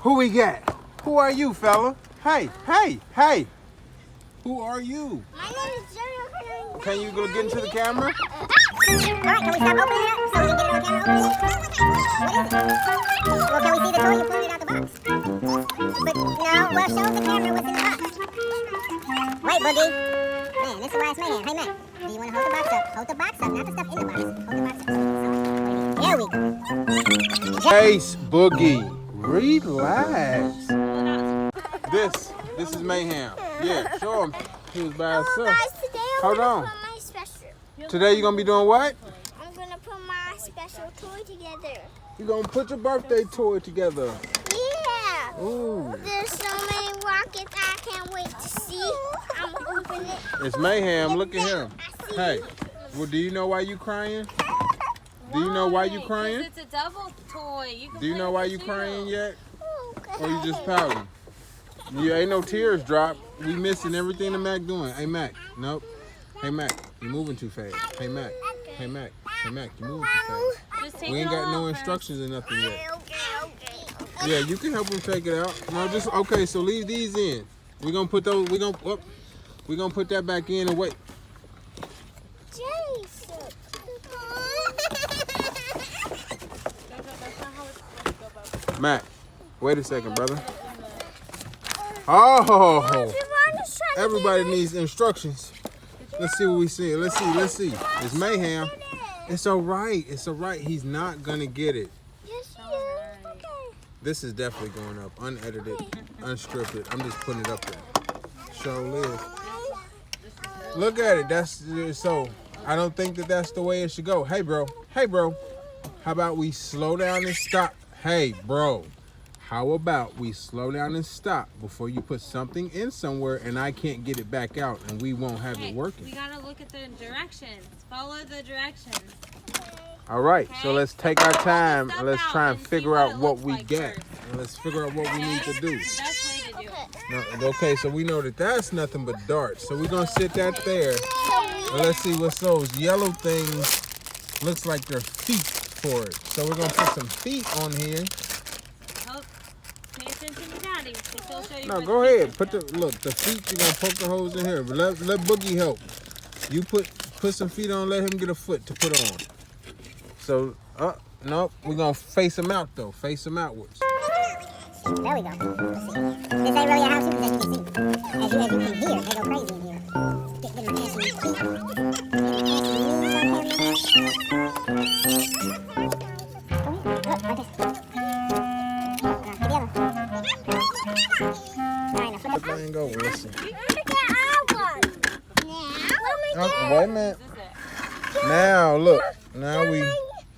Who we got? Who are you, fella? Hey, hey, hey. Who are you? My name is JoeJoe. Can you go get into the camera? Alright, can we stop opening it so we can get it on camera? What is it? Well, can we see the toy? You pulled it out the box. But no, well, show the camera what's in the box. Wait, Boogie. Man, this is why it's Mayhem. Hey, Matt, do you want to hold the box up? Hold the box up, not the stuff in the box. Hold the box up. So, there we go. Ace Boogie, relax. This is Mayhem. Yeah, show him. He was by himself. Guys, today I'm Hold gonna on. put my special. Today you gonna be doing what? I'm gonna put my special toy together. You gonna put your birthday toy together. Yeah. Ooh. There's so many rockets I can't wait to see. I'm gonna open it. It's Mayhem. Look at him. Hey, well, do you know why you crying? Do you know why you crying? It's a double toy. Do you know why you crying yet? Okay. Or you just pouting? You ain't no tears drop. We missing everything that Mac doing. Hey Mac, nope. Hey Mac, you moving too fast. Hey Mac, hey Mac, hey Mac, you moving too fast. We ain't got no instructions or nothing yet. Okay. Yeah, you can help him take it out. No, just okay. So leave these in. We're gonna put those. We're gonna put that back in and wait. Jason. Mac, wait a second, brother. Oh, everybody needs instructions. Let's see what we see. Let's see. It's Mayhem. It's all right. It's all right. He's not gonna get it. Yes, he is. Okay. This is definitely going up, unedited, unscripted. I'm just putting it up there. Show live. Look at it. That's so. I don't think that that's the way it should go. Hey, bro. Hey, bro. How about we slow down and stop? Hey, bro. How about we slow down and stop before you put something in somewhere and I can't get it back out and we won't have it working. We gotta look at the directions. Follow the directions. All right, so Okay. let's take our time and let's Stuff try out and and see figure what out it what looks we like get. first. And let's figure out what we need to do. Best way to do it. No, okay, so we know that that's nothing but darts. So we're gonna sit that there and let's see what's those yellow things. Looks like they're feet for it. So we're gonna put some feet on here. Oh, pay attention to Daddy. He'll show you No, what go to ahead. do. Put the feet. You're gonna poke the holes in here. But let Boogie help. You put some feet on. Let him get a foot to put on. So, nope. We're gonna face him out though. Face him outwards. There we go. Let's see. This ain't really a how-to because as you can see, as you can hear, they go crazy in here. Get my ass in your feet. Get my ass in your knees on camera. Go ahead. Look, like this. Get the other. Alright, now flip it. Thing over. Let's see. Now, Wait a minute. Now look. Now we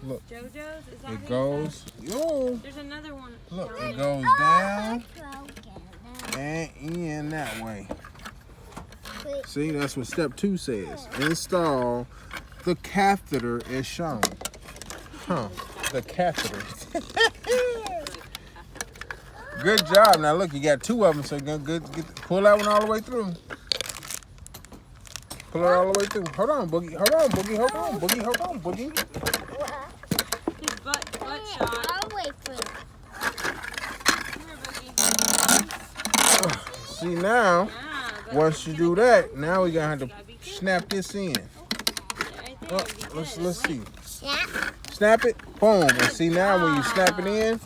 look. JoJo's? Is that It goes. Yo. There's another one. Look. It goes down and in that way. See, that's what step 2 says. Install the catheter as shown. Huh. The catheter. Good job. Now look, you got 2 of them, so you're gonna pull that one all the way through. Pull it all the way through. Hold on, Boogie. Hold on, Boogie. Hold on, Boogie. Hold on, Boogie. His butt shot. I'll wait for you. Come here, Boogie. See now, Ah, once you do that, now we gonna have to snap this in. right there. Oh, let's see. Snap. Snap it. Boom. And see now when you snap it in.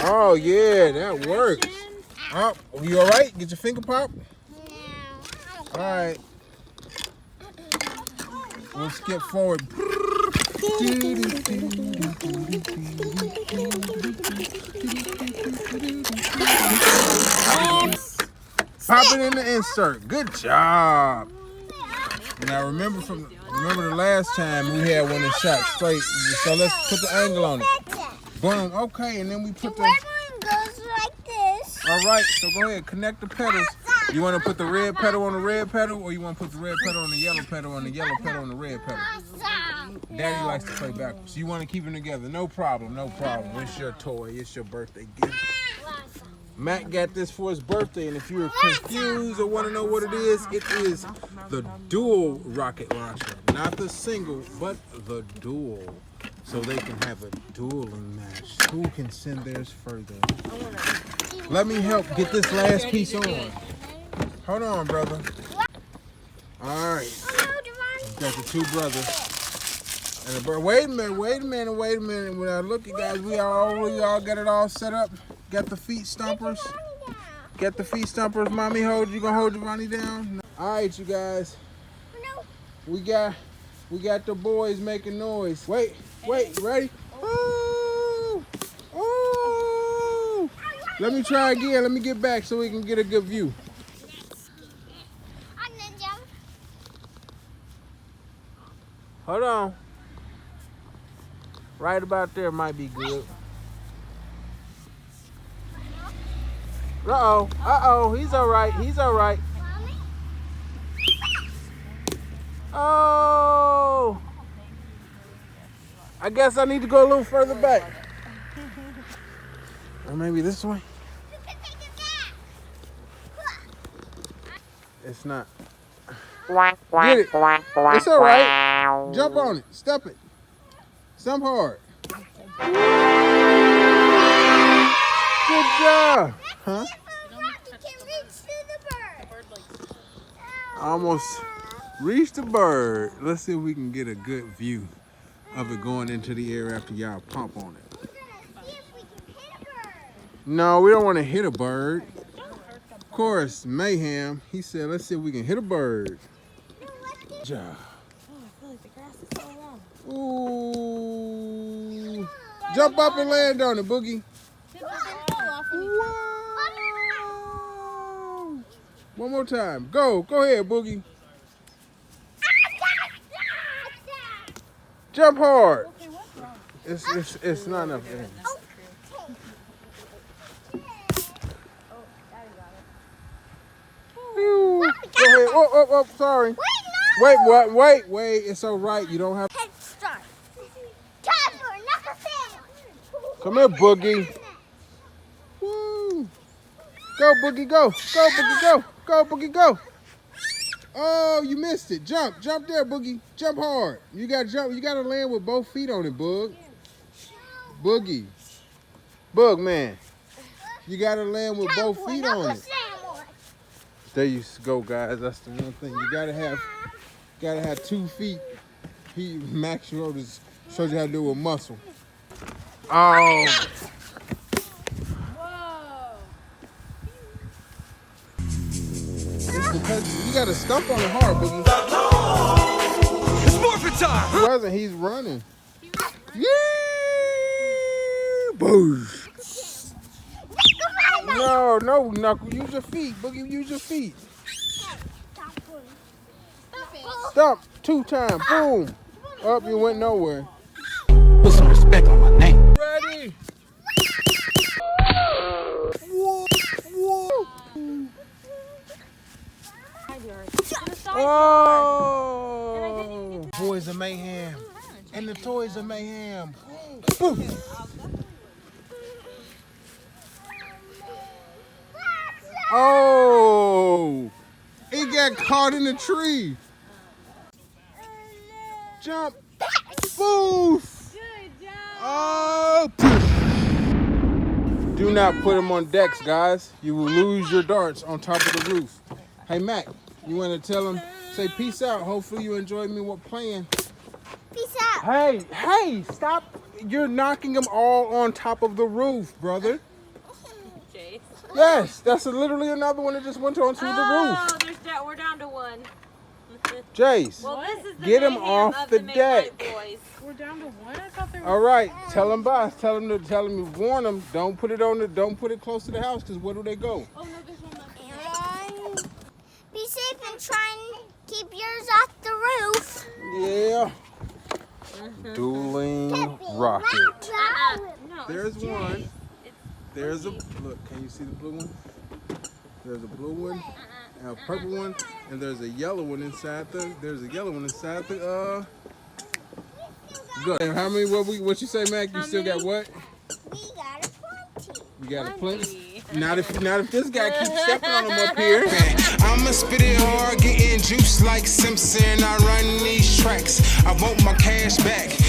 Oh yeah, that works. Oh, you all right? Get your finger pop. All right. We'll skip forward. Pop it in the insert. Good job. Now remember the last time we had one that shot straight. So let's put the angle on it. Boom. Okay, and then we put the. Red one goes like this. All right. So go ahead. Connect the pedals. You want to put the red pedal on the red pedal, or you want to put the red pedal on the yellow pedal, and the yellow pedal on the red pedal? Daddy likes to play backwards. You want to keep them together. No problem. No problem. It's your toy. It's your birthday gift. Matt got this for his birthday, and if you're confused or want to know what it is the Duel rocket launcher. Not the single, but the Duel. So they can have a dueling match. Who can send theirs further? Let me help get this last piece on. Hold on, brother. All right. Got the two brothers. And the brother. Wait a minute. When I look at guys, we all got it all set up. Got the feet stompers. Got the feet stompers. Mommy, you gonna hold Giovanni down? All right, you guys. We got the boys making noise. Wait, ready? Ooh, ooh. Let me try again. Let me get back so we can get a good view. Hold on. Right about there might be good. Uh-oh, he's all right. Oh, I guess I need to go a little further back. Or maybe this way. It's not. Get it. It's all right. Jump on it. Step it. Stomp hard. Good job. Huh? Almost reached the bird. Let's see if we can get a good view of it going into the air after y'all pump on it. No, we don't want to hit a bird. Of course, Mayhem, he said, let's see if we can hit a bird. Good job. Ooh. Jump up and land on it, Boogie. Whoa. One more time. Go ahead, Boogie. Jump hard. It's not enough. Go ahead. Oh, sorry. Wait, what? Wait. It's all right. You don't have. Head start. Come here, Boogie. Woo. Go, Boogie, go. Go, Boogie, go. Go, Boogie, go. Oh, you missed it. Jump there, Boogie. Jump hard. You gotta jump. You gotta land with both feet on it, Bug. Boogie. Bug, man. You gotta land with both feet on it. There you go, guys. That's the one thing. You gotta have 2 feet. Max showed you how to do it with muscle. Oh. Because you gotta stump on it hard, Boogie. It's morphin' time! He wasn't, he's running. Yeah! Boosh! No, Knuckle, use your feet, Boogie, use your feet. Stump, 2 times, boom. Up, you went nowhere. Put some respect on my name. Ready? Whoa. Oh! Toys of Mayhem. And the toys of Mayhem. Boom. Oh! It got caught in the tree. Jump. Boof. Good job. Oh! Poof. Do not put them on decks, guys. You will lose your darts on top of the roof. Hey, Mac, you want to tell them, say peace out. Hopefully you enjoyed me playing. Peace out. Hey, stop. You're knocking them all on top of the roof, brother. Jace. Yes, that's literally another one that just went onto the roof. Oh, we're down to 1. Jace, Well, this is the get him Mayhem off of the McKnight deck. Boys. We're down to 1? I thought there was... All right, tell them bye. Tell them warn them. Don't put it close to the house, because where do they go? Oh, no, there's one left. And be safe and try and keep yours off the roof. Yeah. Dueling rocket. No, There's it's one. Jace. There's a look. Can you see the blue one? There's a blue one, and a purple one, and there's a yellow one inside the. Good. And how many? What you say, Mac? You still got what? We got a plenty. You got a plenty. Not if this guy keeps stepping on him up here. I'ma spit it hard, getting juice like Simpson. I run these tracks. I want my cash back.